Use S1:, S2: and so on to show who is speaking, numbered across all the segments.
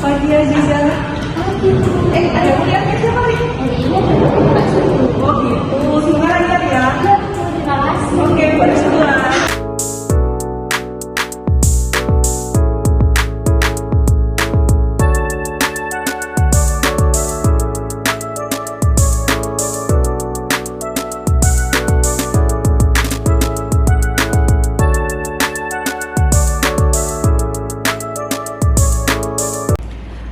S1: Pagi aja. Ada kuliahnya siapa nih? Oh gitu, semoga lancar ya.
S2: Terima kasih.
S1: Oke, buat sekolah.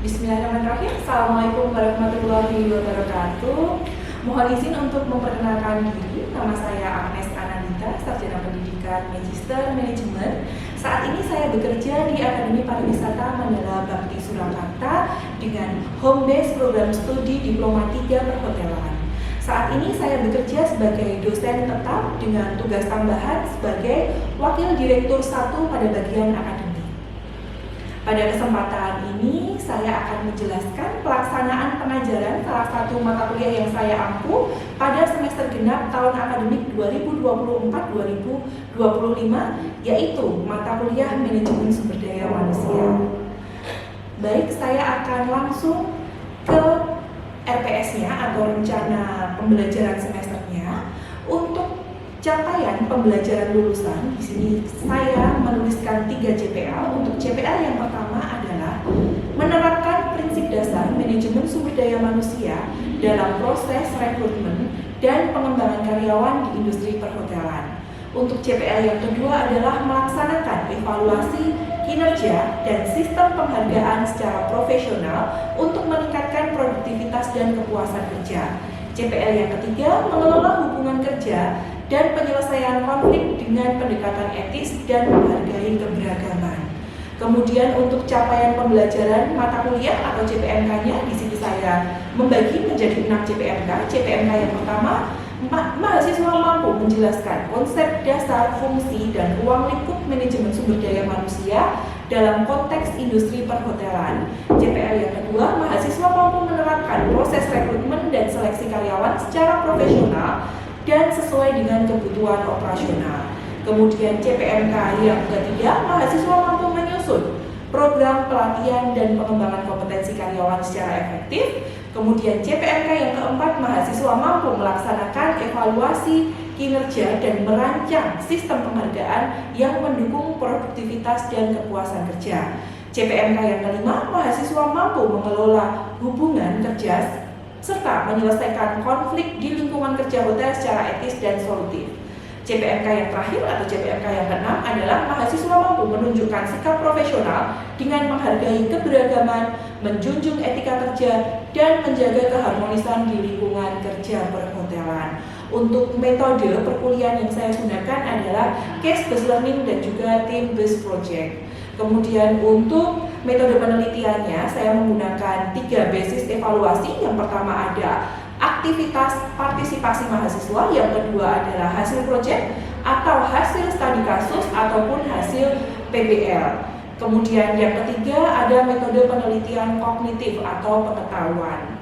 S1: Bismillahirrahmanirrahim. Assalamualaikum warahmatullahi wabarakatuh. Mohon izin untuk memperkenalkan diri. Nama saya Agnes Anandita, Sarjana Pendidikan Magister Manajemen. Saat ini saya bekerja di Akademi Pariwisata Mandala Bakti Surakarta dengan home base program studi Diploma 3 Perhotelan. Saat ini saya bekerja sebagai dosen tetap dengan tugas tambahan sebagai Wakil Direktur 1 pada bagian akademik. Pada kesempatan ini, saya akan menjelaskan pelaksanaan pengajaran salah satu mata kuliah yang saya ampu pada semester genap tahun akademik 2024-2025, yaitu mata kuliah Manajemen Sumber Daya Manusia. Baik, saya akan langsung ke RPS-nya atau rencana pembelajaran semesternya. Untuk capaian pembelajaran lulusan, di sini saya menuliskan 3 CPL. Untuk CPL yang pertama adalah menerapkan prinsip dasar manajemen sumber daya manusia dalam proses rekrutmen dan pengembangan karyawan di industri perhotelan. Untuk CPL yang kedua adalah melaksanakan evaluasi kinerja dan sistem penghargaan secara profesional untuk meningkatkan produktivitas dan kepuasan kerja. CPL yang ketiga, mengelola hubungan kerja dan penyelesaian konflik dengan pendekatan etis dan menghargai keberagaman. Kemudian untuk capaian pembelajaran mata kuliah atau CPMK-nya, di sini saya membagi menjadi 6 CPMK. CPMK yang pertama, mahasiswa mampu menjelaskan konsep dasar, fungsi, dan ruang lingkup manajemen sumber daya manusia dalam konteks industri perhotelan. CPL yang kedua, mahasiswa mampu menerapkan proses rekrutmen dan seleksi karyawan secara profesional dan sesuai dengan kebutuhan operasional. Kemudian CPMK yang ketiga, mahasiswa mampu menyusun program pelatihan dan pengembangan kompetensi karyawan secara efektif. Kemudian CPMK yang keempat, mahasiswa mampu melaksanakan evaluasi kinerja dan merancang sistem penghargaan yang mendukung produktivitas dan kepuasan kerja. CPMK yang kelima, mahasiswa mampu mengelola hubungan kerja serta menyelesaikan konflik di lingkungan kerja hotel secara etis dan solutif. CPMK yang terakhir atau CPMK yang keenam adalah mahasiswa mampu menunjukkan sikap profesional dengan menghargai keberagaman, menjunjung etika kerja, dan menjaga keharmonisan di lingkungan kerja perhotelan. Untuk metode perkuliahan yang saya gunakan adalah case-based learning dan juga team-based project. Kemudian untuk metode penelitiannya, saya menggunakan 3 basis evaluasi. Yang pertama ada aktivitas partisipasi mahasiswa, yang kedua adalah hasil proyek atau hasil studi kasus ataupun hasil PBL. Kemudian yang ketiga ada metode penelitian kognitif atau pengetahuan.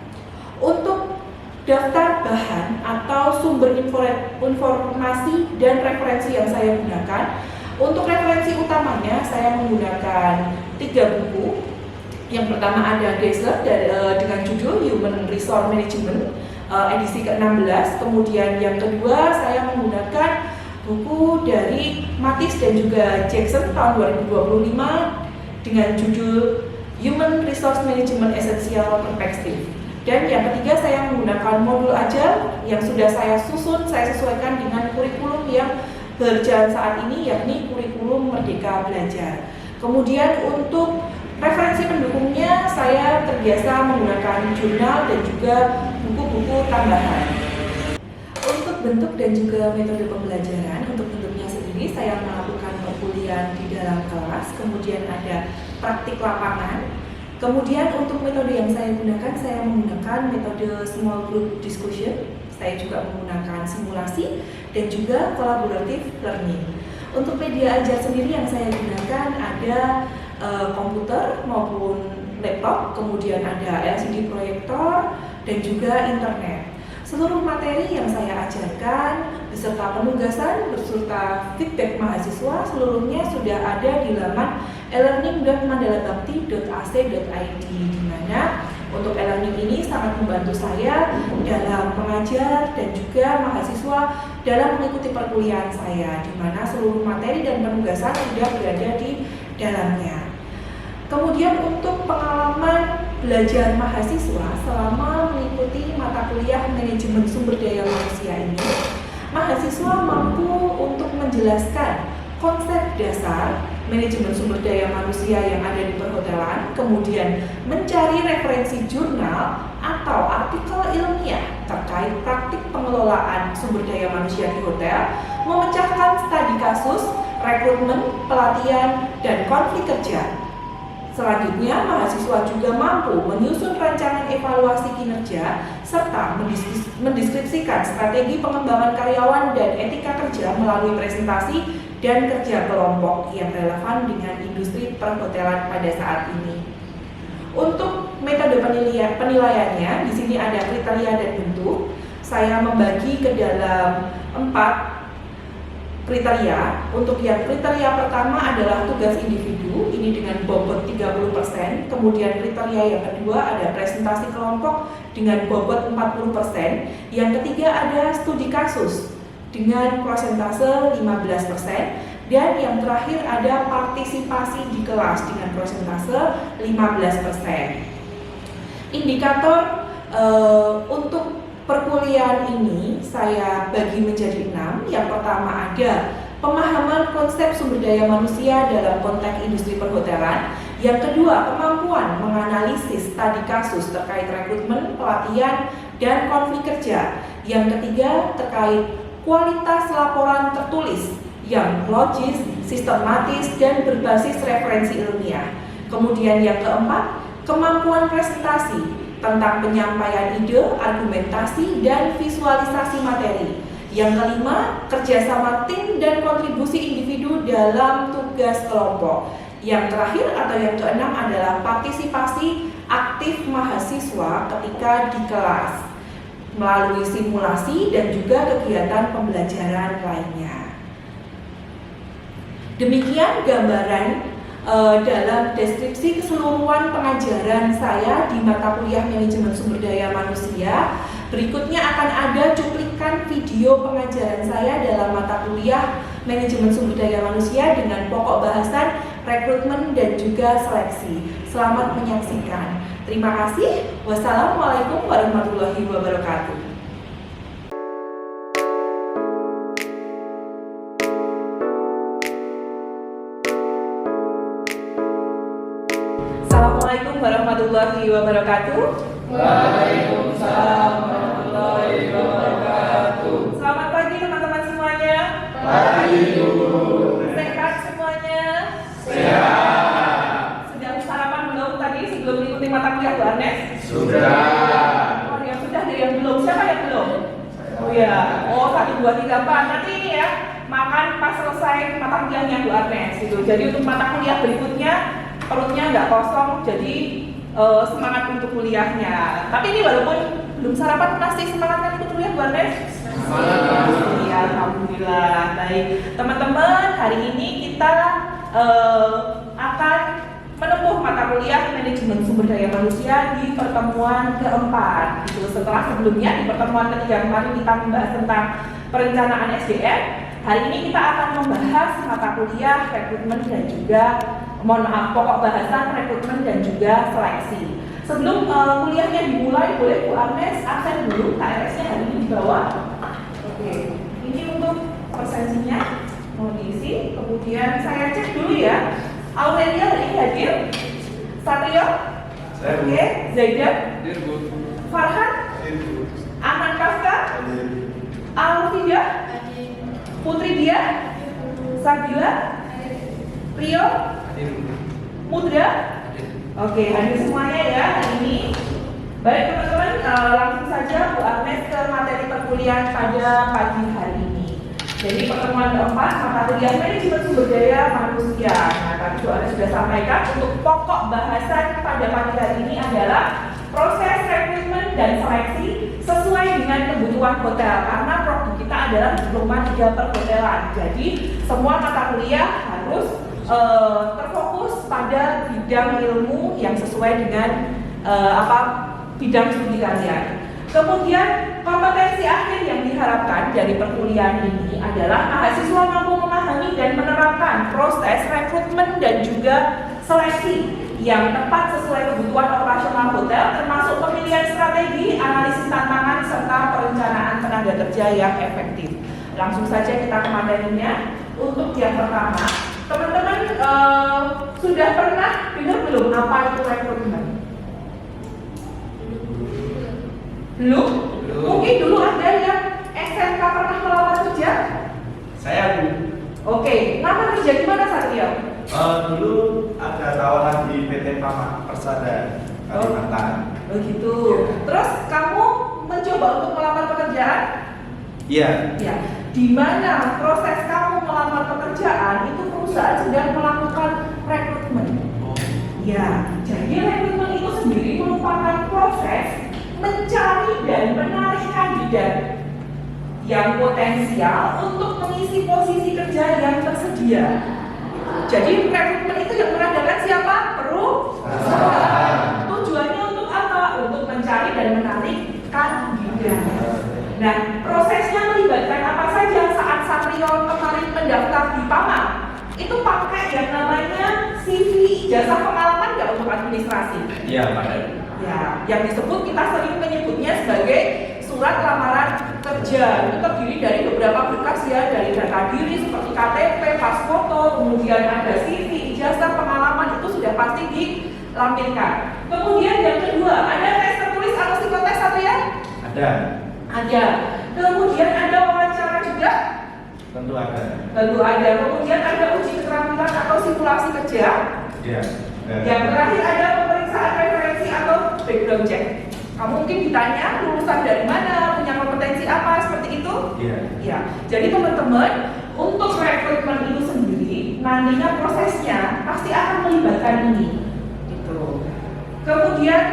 S1: Untuk daftar bahan atau sumber informasi dan referensi yang saya gunakan, untuk referensi utamanya saya menggunakan 3 buku. Yang pertama ada Dessler dengan judul Human Resource Management edisi ke-16. Kemudian yang kedua saya menggunakan buku dari Matis dan juga Jackson tahun 2025 dengan judul Human Resource Management Essential Perspective. Dan yang ketiga saya menggunakan modul ajar yang sudah saya susun, saya sesuaikan dengan kurikulum yang berjalan saat ini, yakni kurikulum Merdeka Belajar. Kemudian untuk referensi pendukungnya saya terbiasa menggunakan jurnal dan juga buku-buku tambahan. Untuk bentuk dan juga metode pembelajaran, untuk bentuknya sendiri saya melakukan perkuliahan di dalam kelas, kemudian ada praktik lapangan. Kemudian untuk metode yang saya gunakan, saya menggunakan metode small group discussion. Saya juga menggunakan simulasi dan juga collaborative learning. Untuk media ajar sendiri yang saya gunakan ada komputer maupun laptop, kemudian ada LCD proyektor dan juga internet. Seluruh materi yang saya ajarkan beserta penugasan beserta feedback mahasiswa seluruhnya sudah ada di laman elearning.mandalabakti.ac.id, di mana untuk e-learning ini sangat membantu saya dalam mengajar dan juga mahasiswa dalam mengikuti perkuliahan saya, di mana seluruh materi dan penugasan sudah berada di dalamnya. Kemudian untuk pengalaman belajar mahasiswa selama mengikuti mata kuliah manajemen sumber daya manusia ini, mahasiswa mampu untuk menjelaskan konsep dasar manajemen sumber daya manusia yang ada di perhotelan, kemudian mencari referensi jurnal atau artikel ilmiah terkait praktik pengelolaan sumber daya manusia di hotel, memecahkan studi kasus, rekrutmen, pelatihan, dan konflik kerja. Selanjutnya, mahasiswa juga mampu menyusun rancangan evaluasi kinerja serta mendeskripsikan strategi pengembangan karyawan dan etika kerja melalui presentasi dan kerja kelompok yang relevan dengan industri perhotelan pada saat ini. Untuk metode penilaiannya, di sini ada kriteria dan bentuk. Saya membagi ke dalam 4 kriteria. Untuk yang kriteria pertama adalah tugas individu, ini dengan bobot 30%. Kemudian kriteria yang kedua ada presentasi kelompok dengan bobot 40%. Yang ketiga ada studi kasus dengan persentase 15%. Dan yang terakhir ada partisipasi di kelas dengan persentase 15%. Indikator untuk perkuliahan ini saya bagi menjadi 6. Yang pertama ada pemahaman konsep sumber daya manusia dalam konteks industri perhotelan. Yang kedua, kemampuan menganalisis studi kasus terkait rekrutmen, pelatihan, dan konflik kerja. Yang ketiga, terkait kualitas laporan tertulis yang logis, sistematis, dan berbasis referensi ilmiah. Kemudian yang keempat, kemampuan presentasi tentang penyampaian ide, argumentasi, dan visualisasi materi. Yang kelima, kerjasama tim dan kontribusi individu dalam tugas kelompok. Yang terakhir atau yang keenam adalah partisipasi aktif mahasiswa ketika di kelas melalui simulasi dan juga kegiatan pembelajaran lainnya. Demikian gambaran dalam deskripsi keseluruhan pengajaran saya di mata kuliah manajemen sumber daya manusia. Berikutnya akan ada cuplikan video pengajaran saya dalam mata kuliah manajemen sumber daya manusia dengan pokok bahasan rekrutmen dan juga seleksi. Selamat menyaksikan. Terima kasih. Wassalamualaikum warahmatullahi wabarakatuh. Assalamualaikum warahmatullahi wabarakatuh.
S2: Waalaikumsalam warahmatullahi wabarakatuh.
S1: Selamat pagi teman-teman semuanya.
S2: Pagi Guru.
S1: Sehat semuanya?
S2: Sehat.
S1: Sudah sarapan belum tadi sebelum mengikuti mata kuliah Bu Arnes?
S2: Sudah.
S1: Oh yang sudah, dari yang belum. Siapa yang belum? Oh ya. Oh 1, 2, 3, 4. Nanti ini ya makan pas selesai mata kuliahnya Bu Arnes gitu. Jadi untuk mata kuliah berikutnya perutnya nggak kosong, jadi semangat untuk kuliahnya. Tapi ini walaupun belum sarapan masih semangat kan ikut kuliah Bu Arnes? Iya, alhamdulillah. Baik, teman-teman, hari ini kita akan menempuh mata kuliah manajemen sumber daya manusia di pertemuan keempat. Gitu. Setelah sebelumnya di pertemuan ketiga kemarin kita membahas tentang perencanaan SDM. Hari ini kita akan membahas mata kuliah rekrutmen dan juga pokok bahasan rekrutmen dan juga seleksi. Sebelum kuliahnya dimulai, boleh Bu Arnes absen dulu, KRS-nya hari ini di bawah. Oke, ini untuk presensinya mau diisi. Kemudian saya cek dulu ya. Aurelia hari ini hadir. Satrio? Oke, Zaidan? Farhan? Aman Kafka? Alfida? Putri Dia? Sabila? Rio? Mudra? Oke, hadir semuanya ya hari ini. Baik teman-teman, langsung saja Bu Arnes ke materi perkuliahan pada pagi hari ini. Jadi pertemuan keempat mata kuliah manajemen sumber daya manusia. Nah, tadi Bu Arnes sudah sampaikan untuk pokok bahasan pada pagi hari ini adalah proses rekrutmen dan seleksi sesuai dengan kebutuhan hotel, karena produk kita adalah diploma 3 perhotelan. Jadi semua mata kuliah harus terfokus fokus pada bidang ilmu yang sesuai dengan bidang studi kalian. Kemudian kompetensi akhir yang diharapkan dari perkuliahan ini adalah mahasiswa mampu memahami dan menerapkan proses rekrutmen dan juga seleksi yang tepat sesuai kebutuhan operasional hotel, termasuk pemilihan strategi, analisis tantangan, serta perencanaan tenaga kerja yang efektif. Langsung saja kita ke materinya. Untuk yang pertama, teman-teman sudah pernah dengar belum apa itu rekrutmen? Belum? Mungkin dulu ada yang SMK pernah melamar kerja?
S2: Saya Bu.
S1: Oke, lamar kerja di mana Satrio?
S2: Dulu ada tawaran di PT Pama Persada Kalimantan.
S1: Begitu. Terus kamu mencoba untuk melamar pekerjaan?
S2: Iya.
S1: Ya. Di mana proses kamu melamar pekerjaan itu perusahaan sedang melakukan rekrutmen. Ya. Jadi rekrutmen itu sendiri merupakan proses mencari dan menarik kandidat yang potensial untuk mengisi posisi kerja yang tersedia. Jadi rekrutmen itu yang mengadakan siapa? Perusahaan. Tujuannya untuk apa? Untuk mencari dan menarik kandidat. Nah, prosesnya melibatkan apa saja saat Satrio kemarin mendaftar di PAMA? Itu pakai yang namanya CV, ijazah pengalaman nggak untuk administrasi?
S2: Iya, pakai.
S1: Ya, yang disebut kita sering menyebutnya sebagai surat lamaran kerja. Itu terdiri dari beberapa berkas ya, dari data diri seperti KTP, pas foto, kemudian ada CV, ijazah pengalaman, itu sudah pasti dilampirkan. Kemudian yang kedua, ada tes tertulis atau psikotes atau ya?
S2: Ada.
S1: Ada. Kemudian ada wawancara juga?
S2: Tentu ada.
S1: Tentu ada. Kemudian ada uji keterampilan atau simulasi kerja?
S2: Iya.
S1: Yang terakhir ada pemeriksaan referensi atau background check. Kamu mungkin ditanya lulusan dari mana, punya kompetensi apa, seperti itu?
S2: Iya.
S1: Ya. Jadi teman-teman, untuk rekrutmen itu sendiri, nantinya prosesnya pasti akan melibatkan ini. Gitu. Kemudian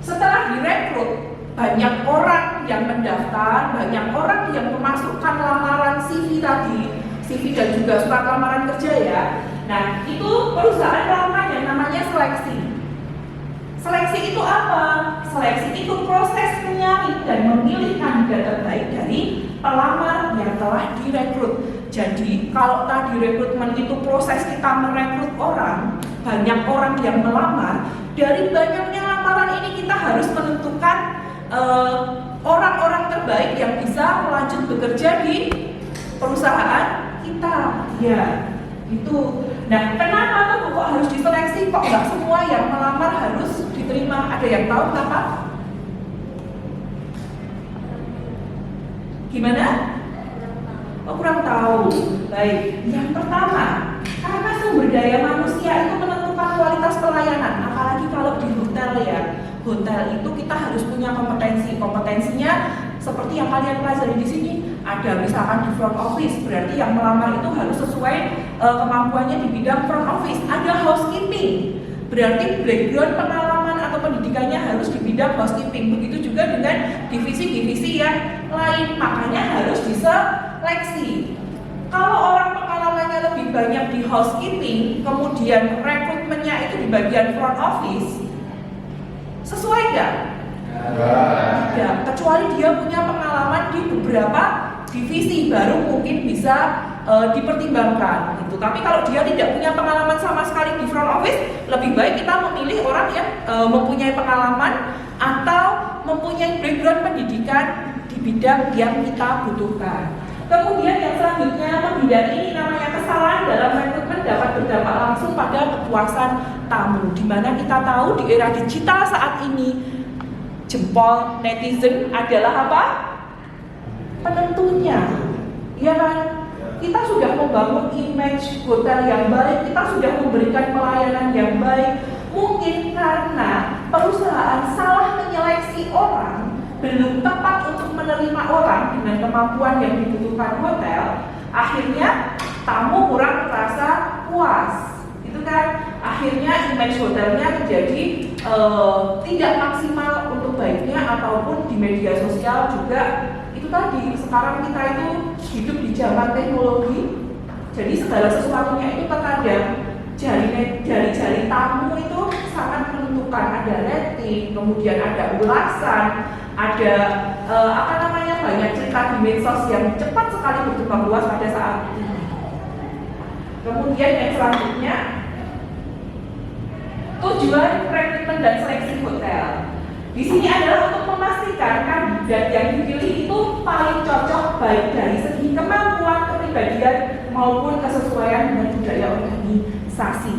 S1: setelah direkrut, banyak orang yang mendaftar, banyak orang yang memasukkan lamaran CV tadi, CV dan juga surat lamaran kerja ya. Nah, itu perusahaan melakukan yang namanya seleksi. Seleksi itu apa? Seleksi itu proses menyaring dan memilih kandidat terbaik dari pelamar yang telah direkrut. Jadi, kalau tadi rekrutmen itu proses kita merekrut orang, banyak orang yang melamar, dari banyaknya lamaran ini kita harus menentukan orang-orang terbaik yang bisa melanjut bekerja di perusahaan kita. Ya, itu. Nah, kenapa tuh kok harus diseleksi? Kok nggak semua yang melamar harus diterima? Ada yang tahu kenapa? Gimana? Oh, kurang tahu. Baik. Yang pertama, karena sumber daya manusia itu menentukan kualitas pelayanan, apalagi kalau di hotel ya. Hotel itu kita harus punya kompetensi. Kompetensinya seperti yang kalian pelajari di sini. Ada misalkan di front office, berarti yang melamar itu harus sesuai kemampuannya di bidang front office. Ada housekeeping, berarti background pengalaman atau pendidikannya harus di bidang housekeeping. Begitu juga dengan divisi-divisi yang lain, makanya harus diseleksi. Kalau orang pengalamannya lebih banyak di housekeeping, kemudian rekrutmennya itu di bagian front office, sesuai nggak? Tidak, kecuali dia punya pengalaman di beberapa divisi, baru mungkin bisa dipertimbangkan gitu. Tapi kalau dia tidak punya pengalaman sama sekali di front office, lebih baik kita memilih orang yang mempunyai pengalaman atau mempunyai background pendidikan di bidang yang kita butuhkan. Kemudian yang selanjutnya, menghindari namanya kesalahan dalam rekrutmen dapat berdampak langsung pada kepuasan tamu. Dimana kita tahu di era digital saat ini, jempol netizen adalah apa? Penentunya, ya kan? Kita sudah membangun image hotel yang baik, kita sudah memberikan pelayanan yang baik. Mungkin karena perusahaan salah menyeleksi orang, belum tepat untuk menerima orang dengan kemampuan yang dibutuhkan hotel, akhirnya tamu kurang merasa puas. Itu kan akhirnya image hotelnya menjadi tidak maksimal untuk baiknya, ataupun di media sosial juga itu tadi. Sekarang kita itu hidup di zaman teknologi, Jadi segala sesuatunya itu terkadang jari-jari tamu itu sangat menentukan. Ada rating, kemudian ada ulasan, ada banyak cerita di medsos yang cepat sekali berkembang luas pada saat ini. Kemudian yang selanjutnya, tujuan rekrutmen dan seleksi hotel. Di sini adalah untuk memastikan kandidat yang dipilih itu paling cocok baik dari segi kemampuan, kepribadian maupun kesesuaian dengan budaya organisasi.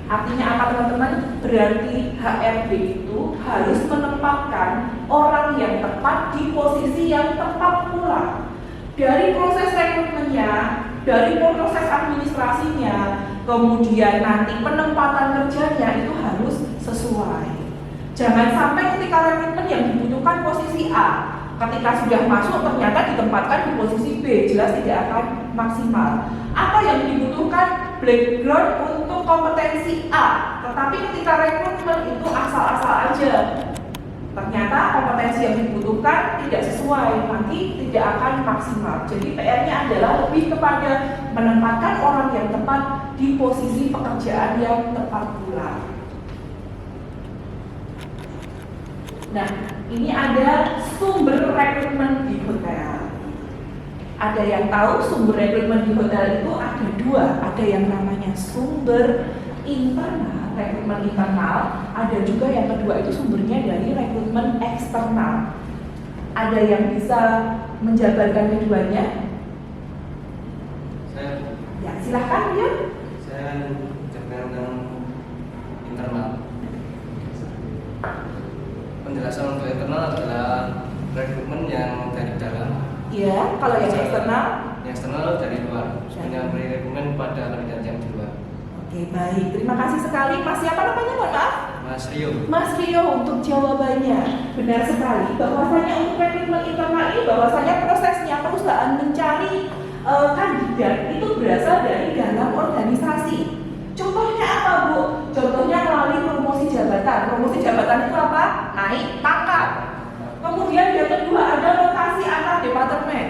S1: Artinya apa teman-teman? Berarti HRD itu harus menempatkan orang yang tepat di posisi yang tepat pula. Dari proses rekrutmennya, dari proses administrasinya, kemudian nanti penempatan kerjanya itu harus sesuai. Jangan sampai ketika rekrutmen yang dibutuhkan posisi A, ketika sudah masuk ternyata ditempatkan di posisi B, jelas tidak akan maksimal. Atau yang dibutuhkan background untuk kompetensi A, tetapi ketika rekrutmen itu asal-asal aja. Ternyata kompetensi yang dibutuhkan tidak sesuai, nanti tidak akan maksimal. Jadi PR-nya adalah lebih kepada menempatkan orang yang tepat di posisi pekerjaan yang tepat pula. Nah, ini ada sumber rekrutmen di hotel. Ada yang tahu sumber rekrutmen di hotel itu ada dua. Ada yang namanya sumber internal, rekrutmen internal. Ada juga yang kedua itu sumbernya dari rekrutmen eksternal. Ada yang bisa menjabarkan keduanya? Ya, silahkan ya.
S3: Saya jabarkan internal. Penjelasan untuk internal adalah rekrutmen yang dari dalam.
S1: Iya, kalau yang eksternal?
S3: Yang eksternal dari luar. Memberi rekrutmen pada kandidat yang di luar.
S1: Oke, baik. Terima kasih sekali. Mas siapa namanya, mohon maaf?
S3: Mas Rio.
S1: Mas Rio untuk jawabannya. Benar sekali bahwasanya untuk rekrutmen internal ini bahwasanya prosesnya perusahaan mencari kandidat itu berasal dari dalam organisasi. Contohnya apa, Bu? Contohnya melalui promosi jabatan. Promosi jabatan itu apa? Naik pangkat. Kemudian yang kedua ada rotasi antar departemen.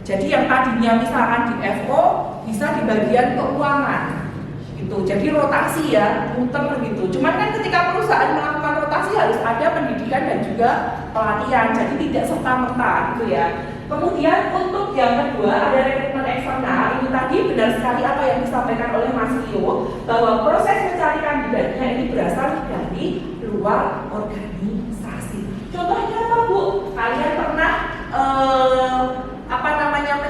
S1: Jadi yang tadinya misalkan di FO bisa di bagian keuangan. Gitu. Jadi rotasi ya, muter gitu. Cuman kan ketika perusahaan melakukan rotasi harus ada pendidikan dan juga pelatihan. Jadi tidak serta-merta gitu ya. Kemudian untuk yang kedua ada rekrutmen eksternal. Ini tadi benar sekali apa yang disampaikan oleh Mas Rio, bahwa proses mencari kandidatnya ini berasal dari luar organisasi. Contohnya apa, Bu? Kalian pernah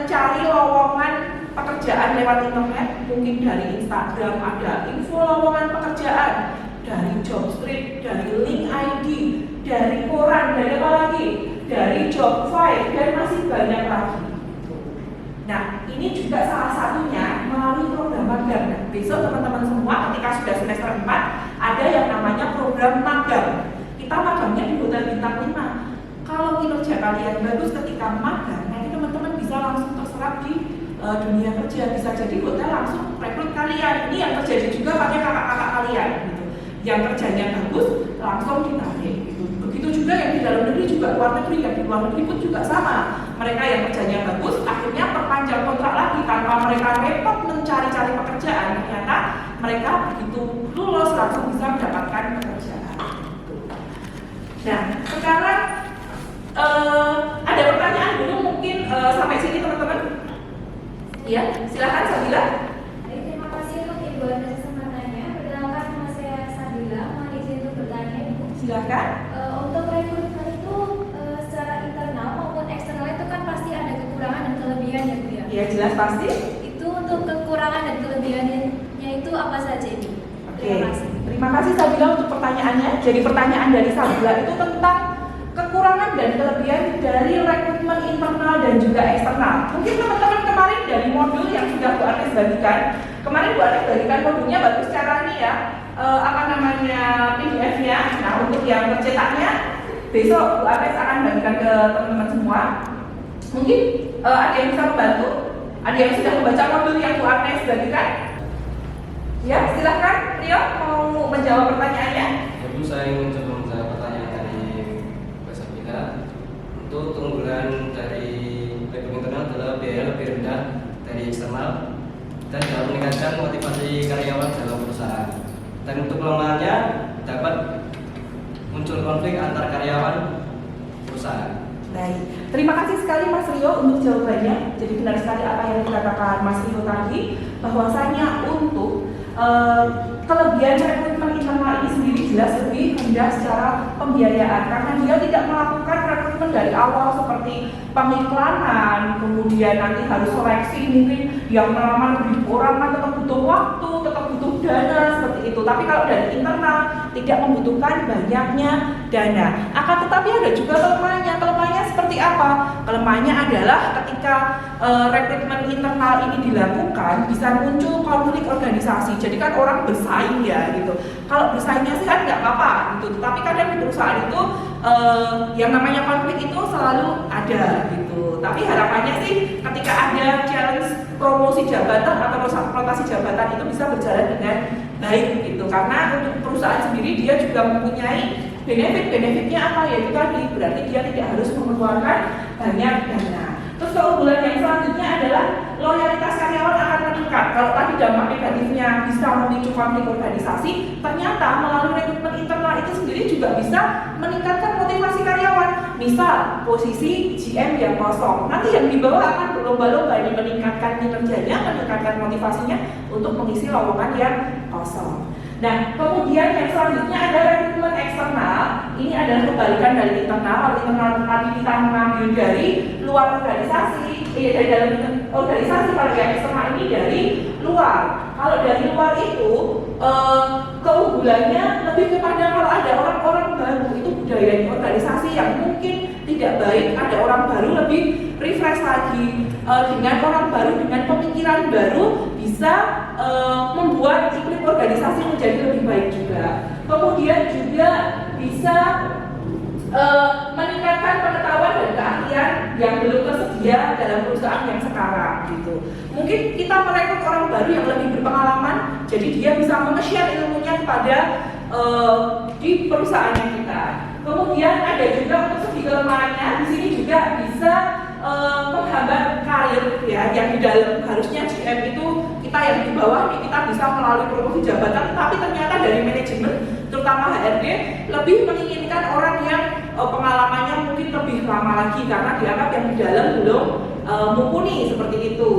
S1: mencari lowongan pekerjaan lewat internet? Mungkin dari Instagram ada info lowongan pekerjaan, dari Jobstreet, dari link ID, dari koran, dari apa lagi? Dari Jobfile, dan masih banyak lagi. Nah, ini juga salah satunya melalui program magang. Nah, besok teman-teman semua ketika sudah semester 4 ada yang namanya program magang. Kita magangnya di Hotel Bintang 5. Kalau kinerja kalian bagus ketika magang, nanti teman-teman bisa langsung terserap di dunia kerja. Bisa jadi hotel langsung rekrut kalian. Ini yang terjadi juga pada kakak-kakak kalian gitu. Yang kerjanya bagus langsung ditarik gitu. Begitu juga yang di dalam negeri juga luar negeri, yang di luar negeri pun juga sama. Mereka yang kerjanya bagus akhirnya perpanjang kontrak lagi tanpa mereka repot mencari-cari pekerjaan. Ternyata mereka begitu lulus langsung bisa mendapatkan pekerjaan. Nah, sekarang ada pertanyaan dulu mungkin sampai sini teman-teman. Ya, silakan Sabila.
S4: Terima kasih untuk Ibu atas kesempatannya. Perkenalkan nama saya Sabila, mohon izin untuk bertanya Ibu.
S1: Silakan.
S4: Untuk rekrutmen itu secara internal maupun eksternal itu kan pasti ada kekurangan dan kelebihan ya Bu ya?
S1: Ya, jelas pasti.
S4: Itu untuk kekurangan dan kelebihannya itu apa saja Ibu? Terima kasih.
S1: Terima kasih Sabila untuk pertanyaannya. Jadi pertanyaan dari Sabila itu tentang kekurangan dan kelebihan dari rekrutmen internal dan juga eksternal. Mungkin teman-teman kemarin dari modul yang sudah Bu Anes bagikan, kemarin Bu Anes bagikan modulnya bagus cara ini ya, PDF-nya. Nah, untuk yang pencetaknya besok Bu Anes akan bagikan ke teman-teman semua. Mungkin ada yang bisa membantu, ada yang sudah membaca modul yang Bu Anes bagikan. Ya, silahkan Rio mau menjawab pertanyaannya.
S3: Ya Bu, saya ingin mencoba menjawab pertanyaan dari Mbak Sabila. Untuk keunggulan dari rekrutmen internal adalah biaya lebih rendah dari eksternal. meningkatkan motivasi karyawan dalam perusahaan. Dan untuk kelemahannya dapat muncul konflik antar karyawan perusahaan.
S1: Baik, terima kasih sekali Mas Rio untuk jawabannya. Jadi benar sekali apa yang dikatakan Mas Rio tadi, bahwasanya untuk kelebihan rekrutmen internal ini sendiri jelas lebih rendah secara pembiayaan karena dia tidak melakukan rekrutmen dari awal seperti pengiklanan, kemudian nanti harus seleksi, mungkin yang melamar lebih orang kan tetap butuh waktu, tetap butuh dana seperti itu. Tapi kalau dari internal tidak membutuhkan banyaknya dana. Akan tetapi ada juga kelemahannya. Kelemahannya seperti apa? Kelemahannya adalah ketika rekrutmen internal ini dilakukan bisa muncul konflik organisasi. Jadi kan orang bersaing ya gitu. Kalau bersaingnya sih kan nggak apa-apa gitu. Tapi kadang di perusahaan itu yang namanya konflik itu selalu ada gitu. Tapi harapannya sih ketika ada challenge promosi jabatan atau rotasi jabatan itu bisa berjalan dengan baik gitu. Karena untuk perusahaan sendiri dia juga mempunyai benefitnya apa ya itu tadi, berarti dia tidak harus mengeluarkan banyak dana. Terus keunggulan yang selanjutnya adalah loyalitas karyawan akan meningkat. Kalau tadi dampak negatifnya bisa memicu konflik organisasi, ternyata melalui rekrutmen internal itu sendiri juga bisa meningkatkan motivasi karyawan. Misal posisi GM yang kosong, nanti yang di bawah akan berlomba-lomba ini meningkatkan kinerjanya, meningkatkan motivasinya untuk mengisi lowongan yang kosong. Nah, kemudian yang selanjutnya ada rekrutmen eksternal. Ini adalah kebalikan dari internal. Kalau internal tadi kita mengambil dari luar organisasi, dari dalam organisasi. Kalau yang eksternal ini dari luar. Kalau dari luar itu keunggulannya lebih kepada kalau ada orang-orang baru, itu budaya organisasi yang mungkin tidak baik, ada orang baru lebih refresh lagi dengan orang baru, dengan pemikiran baru bisa membuat iklim organisasi menjadi lebih baik juga. Kemudian juga bisa meningkatkan pengetahuan dan keahlian yang belum tersedia dalam perusahaan yang sekarang gitu. Mungkin kita merekrut orang baru yang lebih berpengalaman, jadi dia bisa meng-share ilmunya kepada di perusahaannya kita. Kemudian ada juga untuk segi kelemahannya, di sini juga bisa menghambat karir ya, yang di dalam harusnya GM itu kita yang di bawah nih, kita bisa melalui promosi jabatan, tapi ternyata dari manajemen terutama HRD lebih menginginkan orang yang pengalamannya mungkin lebih lama lagi karena dianggap yang di dalam belum mumpuni seperti itu.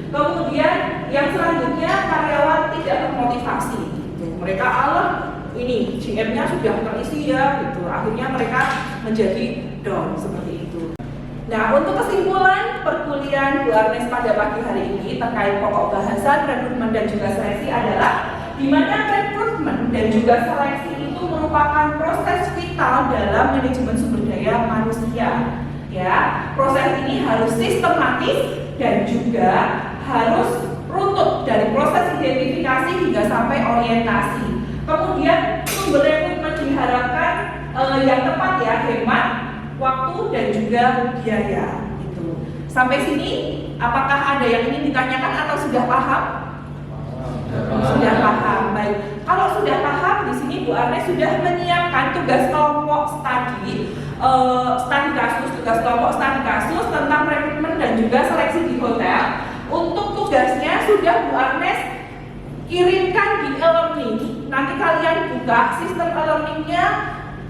S1: Kemudian yang selanjutnya karyawan tidak termotivasi. Mereka ini GM-nya sudah terisi ya gitu. Akhirnya mereka menjadi down seperti itu. Nah, untuk kesimpulan perkuliahan Bu Arnes pada pagi hari ini terkait pokok bahasan rekrutmen dan juga seleksi adalah di mana rekrutmen dan juga seleksi itu merupakan proses vital dalam manajemen sumber daya manusia. Ya, proses ini harus sistematis dan juga harus runtut dari proses identifikasi hingga sampai orientasi. Kemudian sumber rekrutmen diharapkan yang tepat ya, hemat waktu dan juga biaya gitu. Sampai sini apakah ada yang ingin ditanyakan atau sudah paham? Sudah paham. Baik. Kalau sudah paham, di sini Bu Arnes sudah menyiapkan tugas kelompok studi kasus, tugas kelompok studi kasus tentang rekrutmen dan juga seleksi di hotel. Untuk tugasnya sudah Bu Arnes kirimkan di e-learning. Nanti kalian buka sistem e-learningnya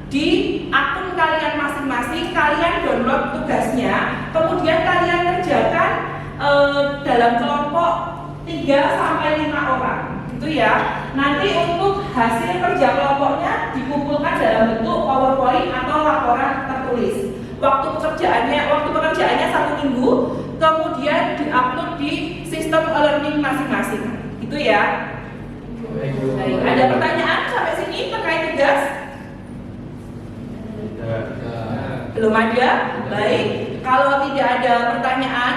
S1: di akun kalian masing-masing, kalian download tugasnya, kemudian kalian kerjakan dalam kelompok 3-5 orang, gitu ya. Nanti untuk hasil kerja kelompoknya dikumpulkan dalam bentuk PowerPoint atau laporan tertulis. Waktu pekerjaannya 1 minggu, kemudian diupload di sistem e-learning masing-masing, gitu ya. Baik, ada pertanyaan sampai sini terkait tugas? Belum ada? Baik, kalau tidak ada pertanyaan,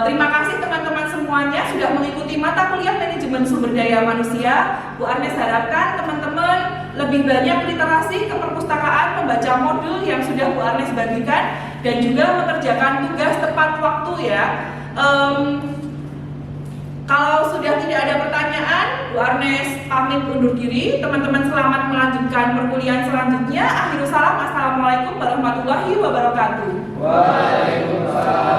S1: terima kasih teman-teman semuanya sudah mengikuti mata kuliah manajemen sumber daya manusia. Bu Arnes harapkan teman-teman lebih banyak literasi ke perpustakaan, membaca modul yang sudah Bu Arnes bagikan, dan juga mengerjakan tugas tepat waktu ya. Kalau sudah tidak ada pertanyaan, Bu Arnes pamit undur diri. Teman-teman selamat melanjutkan perkuliahan selanjutnya. Akhirul salam, assalamualaikum warahmatullahi wabarakatuh.
S3: Waalaikumsalam.